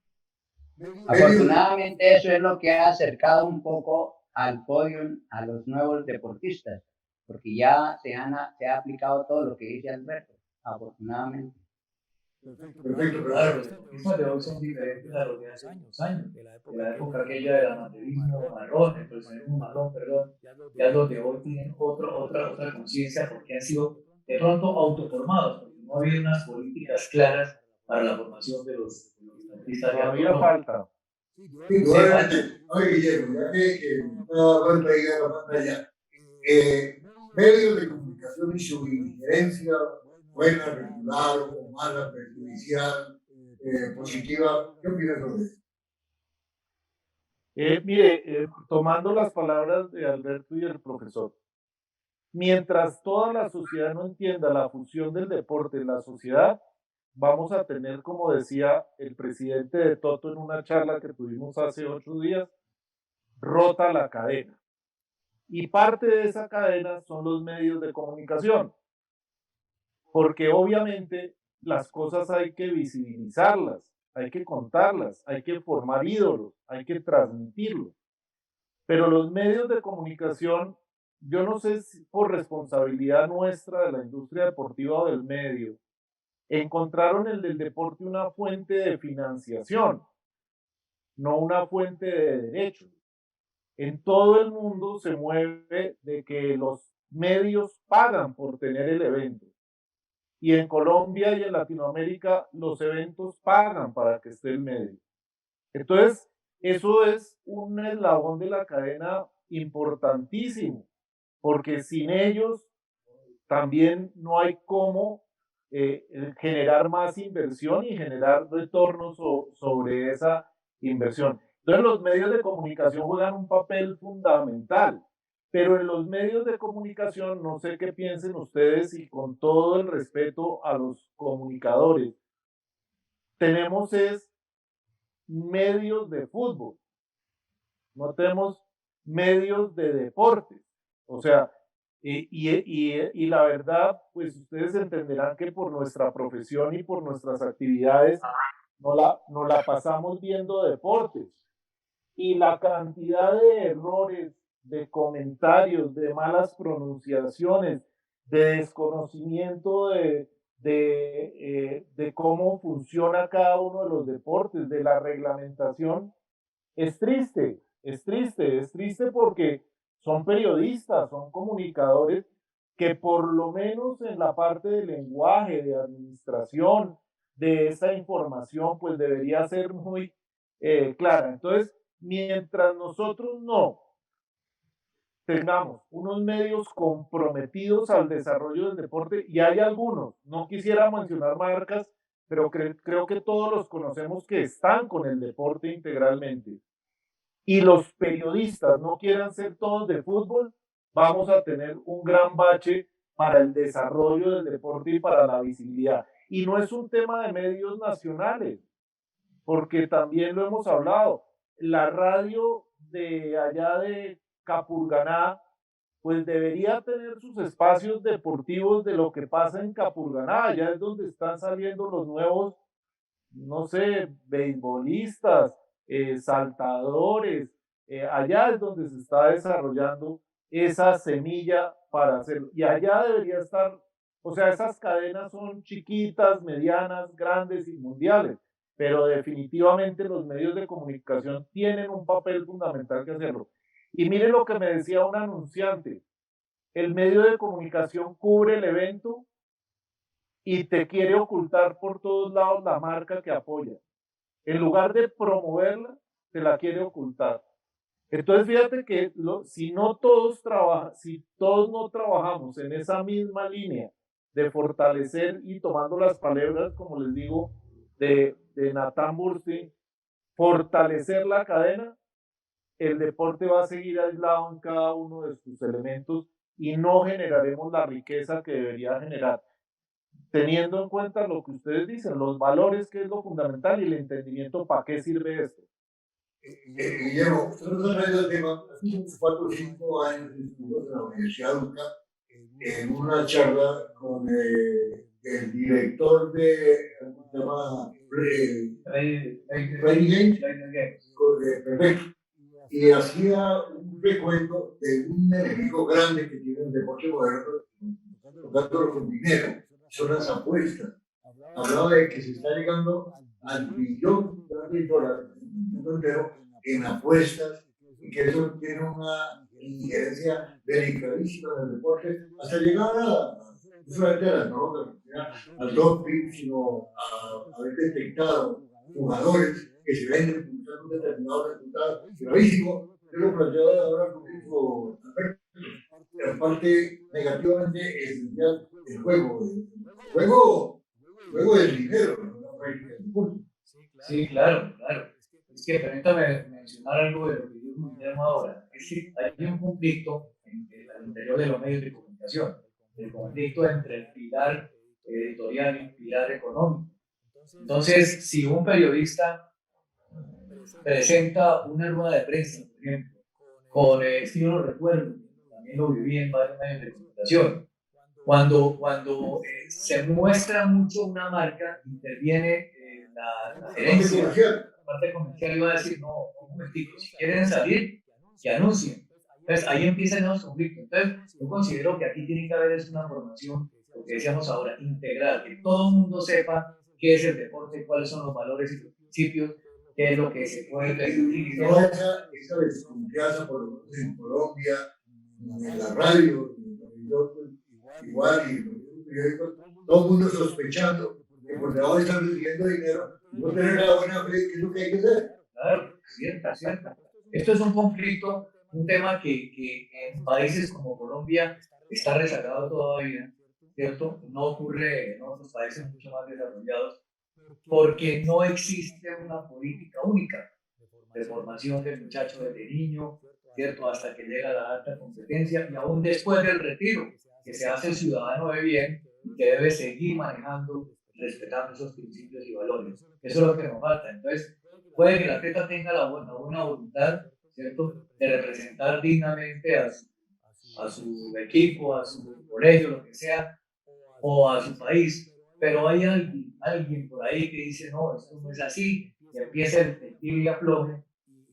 Afortunadamente eso es lo que ha acercado un poco al podio a los nuevos deportistas, porque ya se ha aplicado todo lo que dice Alberto, afortunadamente. Perfecto, claro, los deportistas de hoy son diferentes a los de hace unos años, de la época aquella del amateurismo marrón, el profesionalismo marrón, perdón, ya los de hoy tienen otra conciencia porque han sido de pronto autoformados, porque no ha habido unas políticas claras para la formación de los deportistas. Todavía falta. Sí, probablemente. Oye, Guillermo, ya que me da cuenta ahí de la pantalla, medios de comunicación y su injerencia, buena, regular o mala, perjudicial, positiva, ¿qué opinas sobre eso? Mire, tomando las palabras de Alberto y el profesor, mientras toda la sociedad no entienda la función del deporte en la sociedad, vamos a tener, como decía el presidente de Toto en una charla que tuvimos hace 8 días, rota la cadena. Y parte de esa cadena son los medios de comunicación, porque obviamente las cosas hay que visibilizarlas, hay que contarlas, hay que formar ídolos, hay que transmitirlos. Pero los medios de comunicación, yo no sé si por responsabilidad nuestra de la industria deportiva o del medio, encontraron el del deporte una fuente de financiación, no una fuente de derechos. En todo el mundo se mueve de que los medios pagan por tener el evento. Y en Colombia y en Latinoamérica los eventos pagan para que esté el medio. Entonces, eso es un eslabón de la cadena importantísimo, porque sin ellos también no hay cómo generar más inversión y generar retornos sobre esa inversión. Entonces los medios de comunicación juegan un papel fundamental, pero en los medios de comunicación, no sé qué piensen ustedes y con todo el respeto a los comunicadores, tenemos medios de fútbol, no tenemos medios de deportes. O sea, Y la verdad, pues ustedes entenderán que por nuestra profesión y por nuestras actividades no la pasamos viendo deportes. Y la cantidad de errores, de comentarios, de malas pronunciaciones, de desconocimiento de cómo funciona cada uno de los deportes, de la reglamentación, es triste, es triste, es triste porque son periodistas, son comunicadores que por lo menos en la parte de lenguaje, de administración, de esa información, pues debería ser muy clara. Entonces, mientras nosotros no tengamos unos medios comprometidos al desarrollo del deporte, y hay algunos, no quisiera mencionar marcas, pero creo que todos los conocemos que están con el deporte integralmente, y los periodistas no quieran ser todos de fútbol, vamos a tener un gran bache para el desarrollo del deporte y para la visibilidad. Y no es un tema de medios nacionales, porque también lo hemos hablado. La radio de allá de Capurganá, pues debería tener sus espacios deportivos de lo que pasa en Capurganá. Allá es donde están saliendo los nuevos, no sé, beisbolistas, saltadores. Allá es donde se está desarrollando esa semilla para hacerlo. Y allá debería estar, o sea, esas cadenas son chiquitas, medianas, grandes y mundiales, pero definitivamente los medios de comunicación tienen un papel fundamental que hacerlo. Y mire lo que me decía un anunciante, el medio de comunicación cubre el evento y te quiere ocultar por todos lados la marca que apoya. En lugar de promoverla, te la quiere ocultar. Entonces, fíjate que si si todos no trabajamos en esa misma línea de fortalecer y tomando las palabras, como les digo, de Nathan Burstein, fortalecer la cadena, el deporte va a seguir aislado en cada uno de sus elementos y no generaremos la riqueza que debería generar, teniendo en cuenta lo que ustedes dicen, los valores, que es lo fundamental, y el entendimiento para qué sirve esto. Guillermo, usted nos ha traído el tema hace 4 o 5 años en la Universidad de UCA, en una charla con el director de, ¿cómo se llama? Ready Games. Perfecto. Y hacía un recuento de un enemigo grande que tiene el deporte moderno, tocándolo con dinero, son las apuestas. Hablaba de que se está llegando al billón de dólares en apuestas, y que eso tiene una injerencia delicadísima en el deporte, hasta llegar no solamente a las drogas, al doping, sino a haber detectado jugadores que se venden buscando un determinado resultado gravísimo. Yo lo planteaba ahora conmigo, la parte negativamente esencial del juego. Juego del dinero, ¿no? Sí, claro, claro. Es que permítame mencionar algo de lo que yo mencioné ahora. Es que hay un conflicto al interior de los medios de comunicación, el conflicto entre el pilar editorial y el pilar económico. Entonces, si un periodista presenta una rueda de prensa, por ejemplo, con estilo recuerdo, también lo viví en varios medios de comunicación, cuando se muestra mucho una marca, interviene la gerencia, la parte comercial, iba a decir, no, un momentito, si quieren salir, que anuncien. Entonces, ahí empiezan los conflictos. Entonces, yo considero que aquí tiene que haber una formación, lo que decíamos ahora, integral, que todo el mundo sepa qué es el deporte, cuáles son los valores y los principios, qué es lo que se puede permitir. No, esa desconfianza, por lo menos en Colombia, en la radio, igual, y los periódicos, todo el mundo sospechando que por debajo están recibiendo dinero, no tener la buena fe, que es lo que hay que hacer. Claro, cierta. Esto es un conflicto, un tema que en países como Colombia está rezagado todavía, ¿cierto? No ocurre en otros países mucho más desarrollados, porque no existe una política única de formación del muchacho desde niño, ¿cierto? Hasta que llega a la alta competencia y aún después del retiro, que se hace ciudadano de bien y que debe seguir manejando, respetando esos principios y valores. Eso es lo que nos falta. Entonces, puede que el atleta tenga la buena voluntad, ¿cierto?, de representar dignamente a su equipo, a su colegio, lo que sea, o a su país. Pero hay alguien por ahí que dice, no, esto no es así, y empieza el tiro y afloje,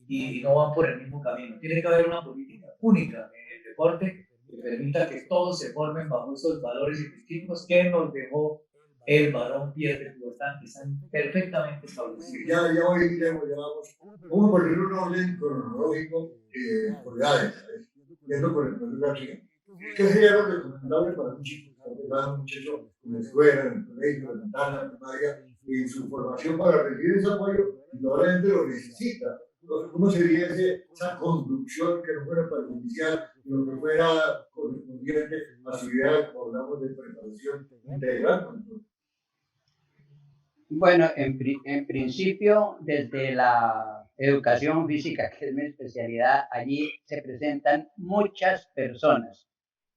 y no van por el mismo camino. Tiene que haber una política única en el deporte que permita que todos se formen bajo esos valores y principios que nos dejó el Barón Pierre de Coubertin, que están perfectamente establecidos. Ya hoy Guillermo, ya vamos a poner un orden cronológico por edades, ¿sabes? Yendo por el proceso de la chica. ¿Qué sería lo recomendable para un chico? Para un muchacho en la escuela, en el colegio, elemental, en la primaria, en su formación para recibir ese apoyo, y probablemente lo necesita. Entonces, ¿cómo sería esa conducción que no fuera perjudicial, sino que fuera correspondiente a su idea, como hablamos de preparación integral? Bueno, en principio, desde la educación física, que es mi especialidad, allí se presentan muchas personas.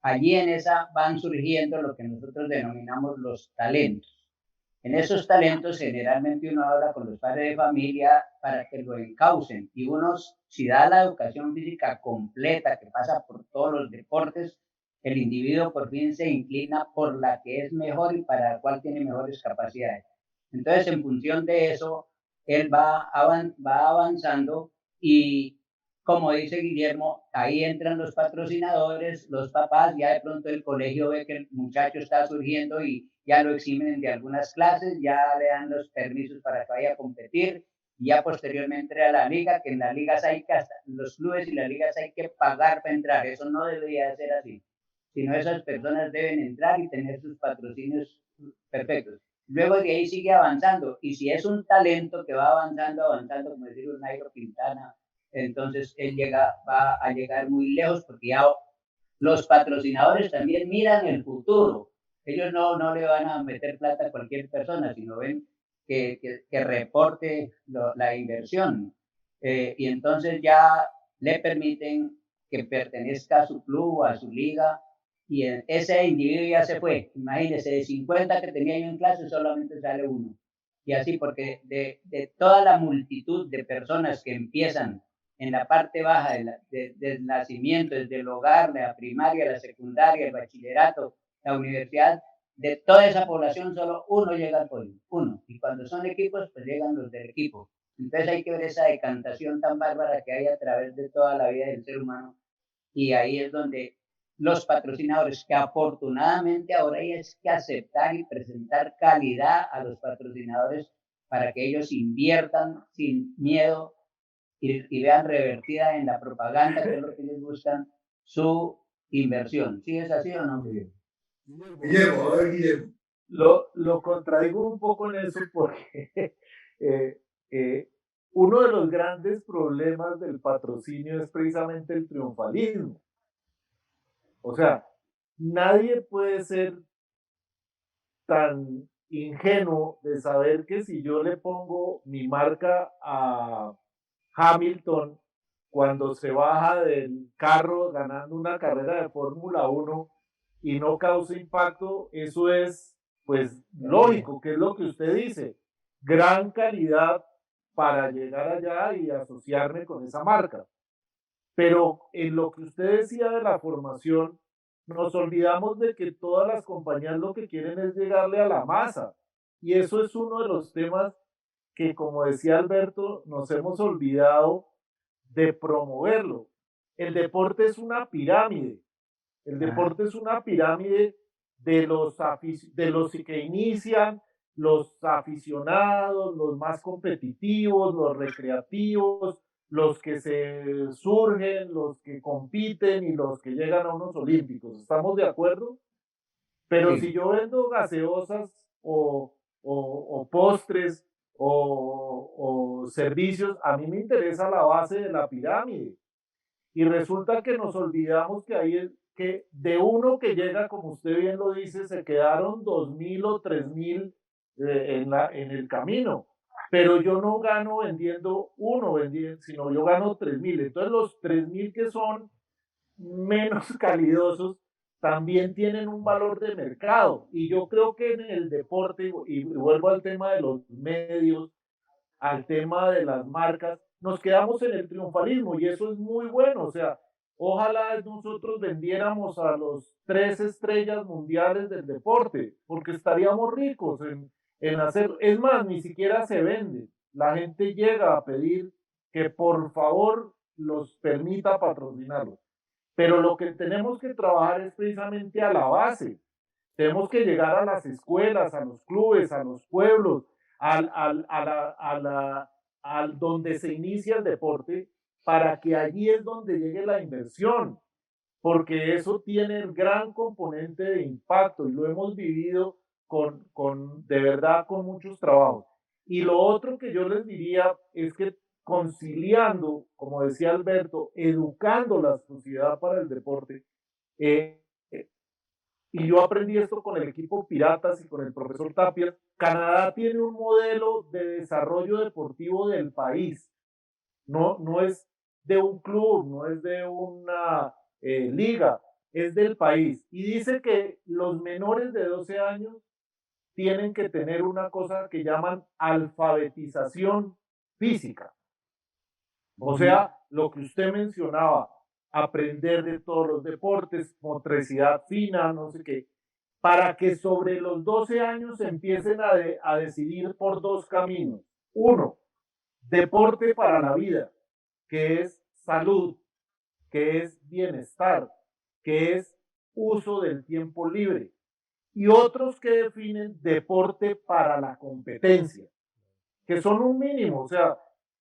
Allí en esa van surgiendo lo que nosotros denominamos los talentos. En esos talentos generalmente uno habla con los padres de familia para que lo encaucen, y uno, si da la educación física completa que pasa por todos los deportes, el individuo por fin se inclina por la que es mejor y para la cual tiene mejores capacidades. Entonces, en función de eso, él va avanzando, y como dice Guillermo, ahí entran los patrocinadores, los papás, ya de pronto el colegio ve que el muchacho está surgiendo y ya lo eximen de algunas clases, ya le dan los permisos para que vaya a competir, y ya posteriormente a la liga, que en las ligas hay que, hasta los clubes y las ligas hay que pagar para entrar. Eso no debería ser así, sino esas personas deben entrar y tener sus patrocinios perfectos. Luego de ahí sigue avanzando, y si es un talento que va avanzando, como decir un Nairo Quintana, entonces él va a llegar muy lejos, porque ya los patrocinadores también miran el futuro. Ellos no le van a meter plata a cualquier persona, sino ven que reporte la inversión. Y entonces ya le permiten que pertenezca a su club, a su liga, y ese individuo ya se fue. Imagínese, de 50 que tenía yo en clase, solamente sale uno. Y así, porque de toda la multitud de personas que empiezan en la parte baja del nacimiento, desde el hogar, la primaria, la secundaria, el bachillerato, la universidad, de toda esa población solo uno llega al podio, uno. Y cuando son equipos, pues llegan los del equipo. Entonces hay que ver esa decantación tan bárbara que hay a través de toda la vida del ser humano, y ahí es donde los patrocinadores, que afortunadamente ahora hay que aceptar y presentar calidad a los patrocinadores para que ellos inviertan sin miedo y vean revertida en la propaganda, que es lo que ellos buscan, su inversión. ¿Sí es así o no, Guillermo? Guillermo, a ver, Guillermo. Lo contradigo un poco en eso porque uno de los grandes problemas del patrocinio es precisamente el triunfalismo. O sea, nadie puede ser tan ingenuo de saber que si yo le pongo mi marca a Hamilton cuando se baja del carro ganando una carrera de Fórmula 1 y no causa impacto, eso es pues lógico, que es lo que usted dice, gran calidad para llegar allá y asociarme con esa marca. Pero en lo que usted decía de la formación, nos olvidamos de que todas las compañías lo que quieren es llegarle a la masa. Y eso es uno de los temas que, como decía Alberto, nos hemos olvidado de promoverlo. El deporte es una pirámide. El deporte es una pirámide de los que inician, los aficionados, los más competitivos, los recreativos, los que se surgen, los que compiten y los que llegan a unos olímpicos. ¿Estamos de acuerdo? Pero Sí. si yo vendo gaseosas o postres o servicios, a mí me interesa la base de la pirámide. Y resulta que nos olvidamos que ahí es que de uno que llega, como usted bien lo dice, se quedaron 2.000 o 3.000 en el camino. Pero yo no gano vendiendo uno, sino yo gano 3.000. Entonces los 3.000 que son menos calidosos también tienen un valor de mercado. Y yo creo que en el deporte, y vuelvo al tema de los medios, al tema de las marcas, nos quedamos en el triunfalismo y eso es muy bueno. O sea, ojalá nosotros vendiéramos a los 3 estrellas mundiales del deporte, porque estaríamos ricos en hacer, es más, ni siquiera se vende. La gente llega a pedir que por favor los permita patrocinarlos. Pero lo que tenemos que trabajar es precisamente a la base. Tenemos que llegar a las escuelas, a los clubes, a los pueblos, al donde se inicia el deporte, para que allí es donde llegue la inversión, porque eso tiene el gran componente de impacto y lo hemos vivido de verdad con muchos trabajos. Y lo otro que yo les diría es que conciliando, como decía Alberto, educando la sociedad para el deporte, y yo aprendí esto con el equipo Piratas y con el profesor Tapia, Canadá tiene un modelo de desarrollo deportivo del país, no es de un club, no es de una liga, es del país. Y dice que los menores de 12 años tienen que tener una cosa que llaman alfabetización física. O sea, lo que usted mencionaba, aprender de todos los deportes, motricidad fina, no sé qué, para que sobre los 12 años empiecen a decidir por 2 caminos. Uno, deporte para la vida, que es salud, que es bienestar, que es uso del tiempo libre. Y otros que definen deporte para la competencia, que son un mínimo, o sea,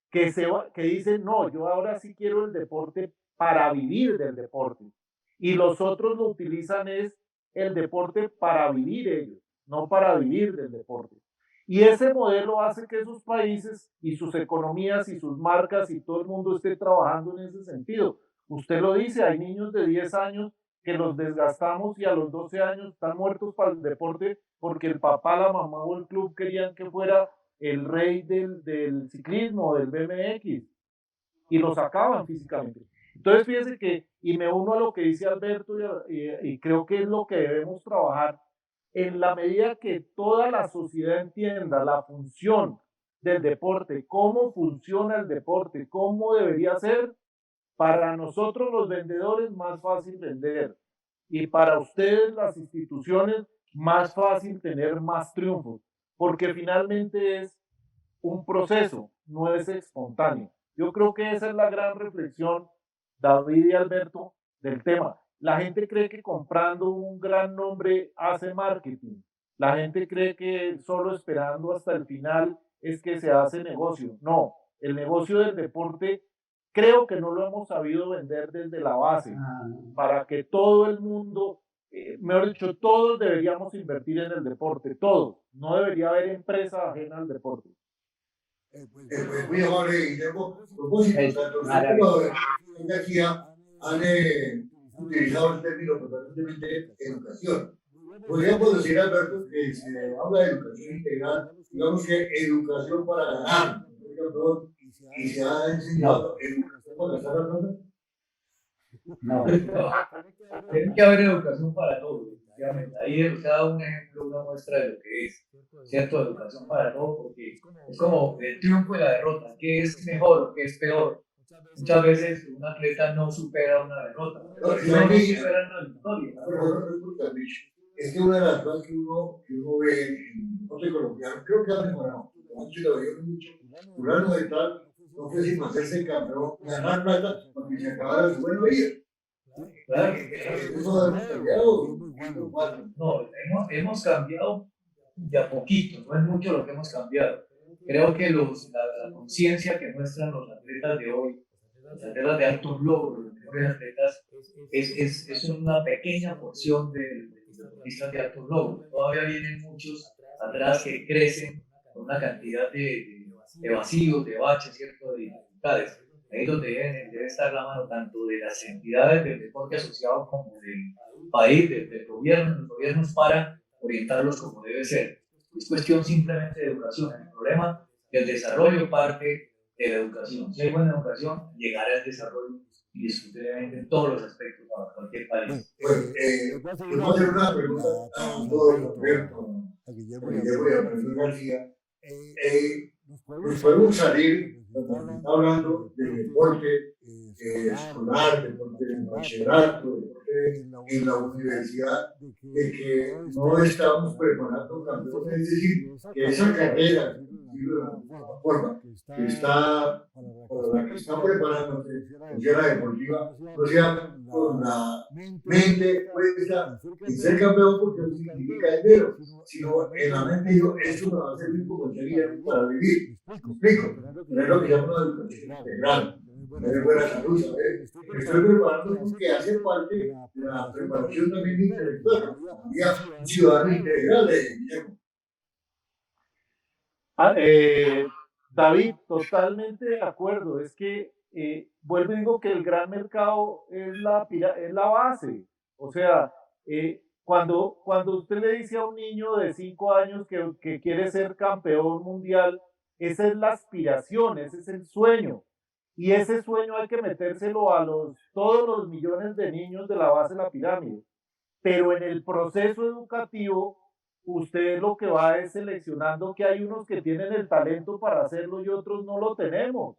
que dicen, no, yo ahora sí quiero el deporte para vivir del deporte. Y los otros lo utilizan es el deporte para vivir ellos, no para vivir del deporte. Y ese modelo hace que esos países y sus economías y sus marcas y todo el mundo esté trabajando en ese sentido. Usted lo dice, hay niños de 10 años que los desgastamos y a los 12 años están muertos para el deporte porque el papá, la mamá o el club querían que fuera el rey del ciclismo, del BMX, y los acaban físicamente. Entonces, fíjense que, y me uno a lo que dice Alberto, y creo que es lo que debemos trabajar, en la medida que toda la sociedad entienda la función del deporte, cómo funciona el deporte, cómo debería ser, para nosotros los vendedores más fácil vender, y para ustedes las instituciones más fácil tener más triunfos, porque finalmente es un proceso, no es espontáneo. Yo creo que esa es la gran reflexión, David y Alberto, del tema. La gente cree que comprando un gran nombre hace marketing. La gente cree que solo esperando hasta el final es que se hace negocio. No, el negocio del deporte creo que no lo hemos sabido vender desde la base, para que todo el mundo, mejor dicho, todos deberíamos invertir en el deporte, todos. No debería haber empresa ajena al deporte. Muy amable, Guillermo. A propósito, tanto usted como García han utilizado el término permanentemente educación. Podríamos decir, Alberto, que se habla de educación integral, digamos que educación para ganar, y se ha enseñado educación para estar hablando. No, tiene que haber educación para todos. Ahí cada un ejemplo, una muestra de lo que es, ¿cierto? Educación para todos, porque es como el triunfo y la derrota, ¿qué es mejor o qué es peor? Muchas veces un atleta no supera una derrota, no supera una victoria. Es que una de las cosas que uno ve en el deporte colombiano, creo que ha mejorado, antes lo veía mucho, fulano de tal, no fue sin hacerse campeón, ganar plata, porque se acabara su buena vida. Claro. Eso hemos cambiado. No, hemos cambiado de a poquito, no es mucho lo que hemos cambiado. Creo que la conciencia que muestran los atletas de hoy, los atletas de altos logros, los mejores atletas, es una pequeña porción de los deportistas de altos logros. Todavía vienen muchos atrás que crecen con una cantidad de vacíos, de baches, ¿cierto? De dificultades. Ahí es donde debe estar la mano tanto de las entidades del deporte asociado como del país, del gobierno, los gobiernos, para orientarlos como debe ser. Es cuestión simplemente de educación. El problema del desarrollo parte de la educación. Si hay buena educación, llegará al desarrollo indiscutiblemente en todos los aspectos para cualquier país. Pues, voy a hacer una pregunta a todos los Alberto, a Guillermo y a profesor García. Nos podemos salir, cuando se está hablando de deporte escolar, deporte bachillerato, en la universidad, de que no estamos preparando campeones, es decir, que esa carrera, de alguna forma, que está, para la que está preparándose, o sea, la deportiva, no sea con la mente puesta en ser campeón porque no significa dinero, sino en la mente yo, esto me va a servir como dinero para vivir. ¿Me explico? Es lo que llamo una educación integral. Tener buena salud, ¿sabes? Me estoy preparando porque hace parte de la preparación también intelectual, un ciudadano integral de Guillermo. David, totalmente de acuerdo. Es que vuelvo y digo que el gran mercado es la base. O sea, cuando usted le dice a un niño de 5 años que quiere ser campeón mundial, esa es la aspiración, ese es el sueño. Y ese sueño hay que metérselo a todos los millones de niños de la base de la pirámide. Pero en el proceso educativo, usted lo que va es seleccionando que hay unos que tienen el talento para hacerlo y otros no lo tenemos.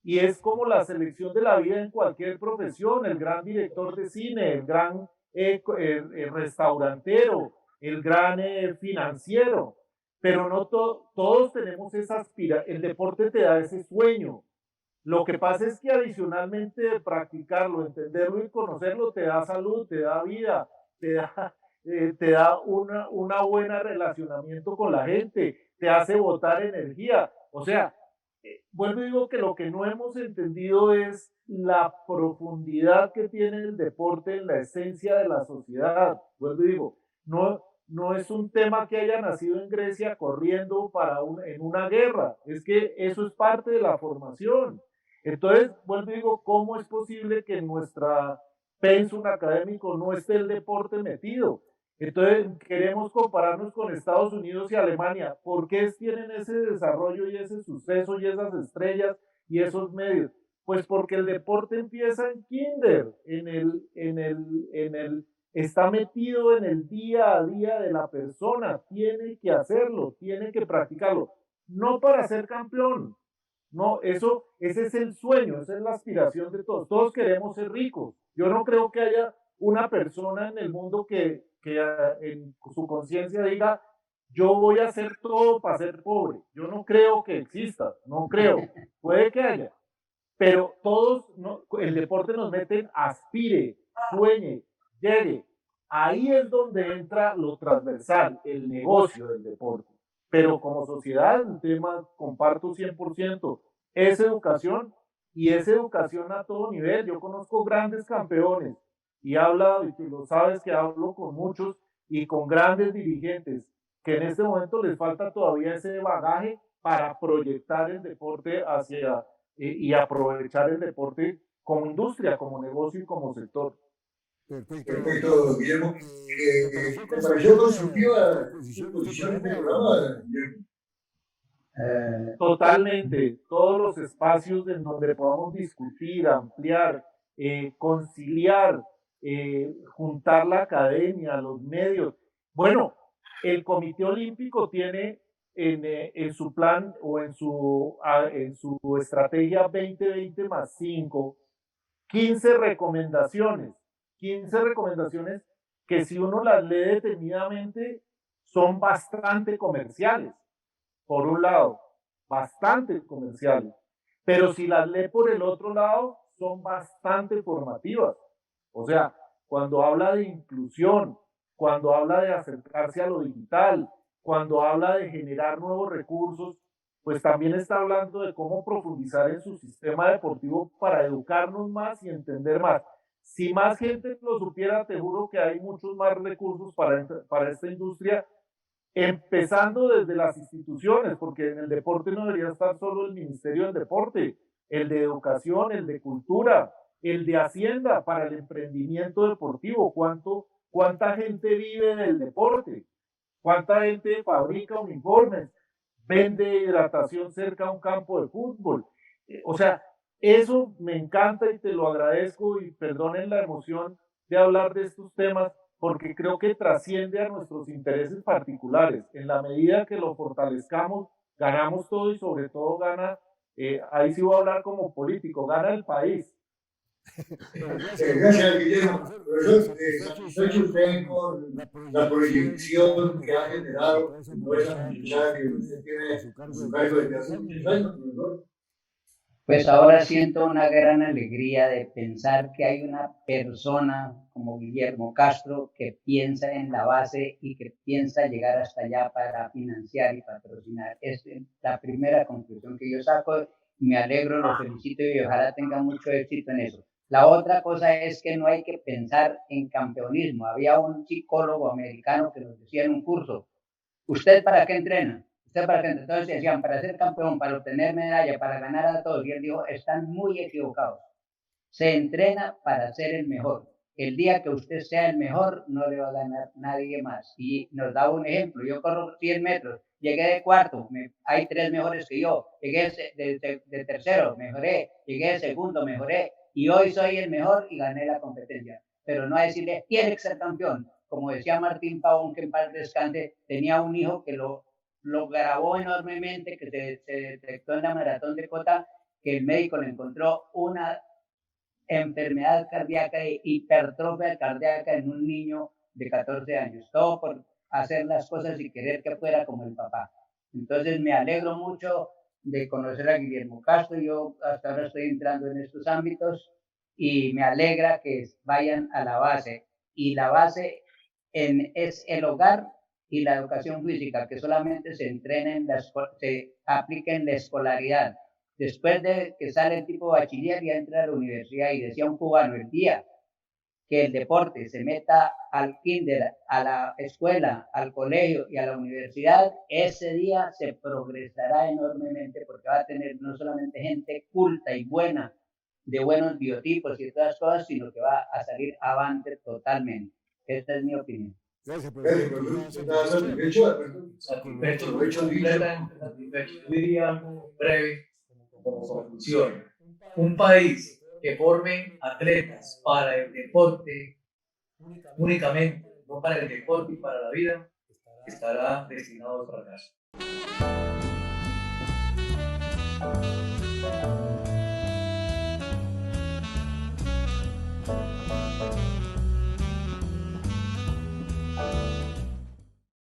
Y es como la selección de la vida en cualquier profesión, el gran director de cine, el gran restaurantero, el gran financiero. Pero no todos tenemos esa aspiración, el deporte te da ese sueño. Lo que pasa es que adicionalmente de practicarlo, entenderlo y conocerlo, te da salud, te da vida, te da una buena relacionamiento con la gente, te hace botar energía. O sea, vuelvo y digo que lo que no hemos entendido es la profundidad que tiene el deporte en la esencia de la sociedad. Vuelvo y digo, no es un tema que haya nacido en Grecia corriendo en una guerra, es que eso es parte de la formación. Entonces, vuelvo y digo, ¿cómo es posible que en nuestra pensum académico no esté el deporte metido? Entonces, queremos compararnos con Estados Unidos y Alemania. ¿Por qué tienen ese desarrollo y ese suceso y esas estrellas y esos medios? Pues porque el deporte empieza en kinder, está metido en el día a día de la persona, tiene que hacerlo, tiene que practicarlo, no para ser campeón. No, ese es el sueño, esa es la aspiración de todos. Todos queremos ser ricos. Yo no creo que haya una persona en el mundo que en su conciencia diga, yo voy a hacer todo para ser pobre. Yo no creo que exista, no creo. Puede que haya. Pero todos, el deporte nos mete, aspire, sueñe, llegue. Ahí es donde entra lo transversal, el negocio del deporte. Pero como sociedad, el tema, comparto 100%, es educación y es educación a todo nivel. Yo conozco grandes campeones y he hablado, y tú lo sabes que hablo con muchos y con grandes dirigentes que en este momento les falta todavía ese bagaje para proyectar el deporte y aprovechar el deporte como industria, como negocio y como sector. Perfecto, Guillermo. ¿Te pareció constructiva su posición en el programa, Guillermo? Totalmente, todos los espacios en donde podamos discutir, ampliar, conciliar, juntar la academia, los medios. Bueno, el Comité Olímpico tiene en su plan o en su estrategia 2020 más 5, 15 recomendaciones que si uno las lee detenidamente son bastante comerciales. Por un lado, bastante comerciales, pero si las lee por el otro lado, son bastante formativas. O sea, cuando habla de inclusión, cuando habla de acercarse a lo digital, cuando habla de generar nuevos recursos, pues también está hablando de cómo profundizar en su sistema deportivo para educarnos más y entender más. Si más gente lo supiera, te juro que hay muchos más recursos para esta industria, empezando desde las instituciones, porque en el deporte no debería estar solo el Ministerio del Deporte, el de Educación, el de Cultura, el de Hacienda para el emprendimiento deportivo. ¿Cuánta gente vive del deporte? ¿Cuánta gente fabrica uniformes? ¿Vende hidratación cerca a un campo de fútbol? O sea, eso me encanta y te lo agradezco y perdonen la emoción de hablar de estos temas, porque creo que trasciende a nuestros intereses particulares. En la medida que lo fortalezcamos, ganamos todo y sobre todo gana, ahí sí voy a hablar como político, gana el país. Gracias, Guillermo. Profesor, ¿satisfecho usted con la proyección que ha generado en toda esa muchacha que usted tiene en su cargo desde hace muchos años, profesor? Pues ahora siento una gran alegría de pensar que hay una persona como Guillermo Castro que piensa en la base y que piensa llegar hasta allá para financiar y patrocinar. Es la primera conclusión que yo saco. Me alegro, lo felicito y ojalá tenga mucho éxito en eso. La otra cosa es que no hay que pensar en campeonismo. Había un psicólogo americano que nos decía en un curso, ¿usted para qué entrena? ¿Usted para qué entrena? Entonces decían, para ser campeón, para obtener medalla, para ganar a todos. Y él dijo, están muy equivocados. Se entrena para ser el mejor. El día que usted sea el mejor, no le va a ganar nadie más. Y nos da un ejemplo. Yo corro 100 metros, llegué de cuarto, hay 3 mejores que yo. Llegué de tercero, mejoré. Llegué de segundo, mejoré. Y hoy soy el mejor y gané la competencia. Pero no a decirle, tiene que ser campeón. Como decía Martín Pavón, que en paz descanse, tenía un hijo que lo grabó enormemente, que se detectó en la maratón de Cota, que el médico le encontró una enfermedad cardíaca e hipertrofia cardíaca en un niño de 14 años, todo por hacer las cosas y querer que fuera como el papá. Entonces me alegro mucho de conocer a Guillermo Castro. Yo hasta ahora estoy entrando en estos ámbitos y me alegra que vayan a la base, y la base es el hogar y la educación física, que solamente se entrena se aplica en la escolaridad. Después de que sale el tipo de bachiller, ya entra a la universidad. Y decía un cubano, el día que el deporte se meta al kinder, a la escuela, al colegio y a la universidad, ese día se progresará enormemente, porque va a tener no solamente gente culta y buena, de buenos biotipos y todas las cosas, sino que va a salir avante totalmente. Esta es mi opinión. Gracias, profesor. ¿Satisfecho? Satisfecho, lo he hecho completamente satisfecho. Yo diría algo breve como conclusión. Un país que forme atletas para el deporte únicamente, no para el deporte y para la vida, estará destinado al fracaso.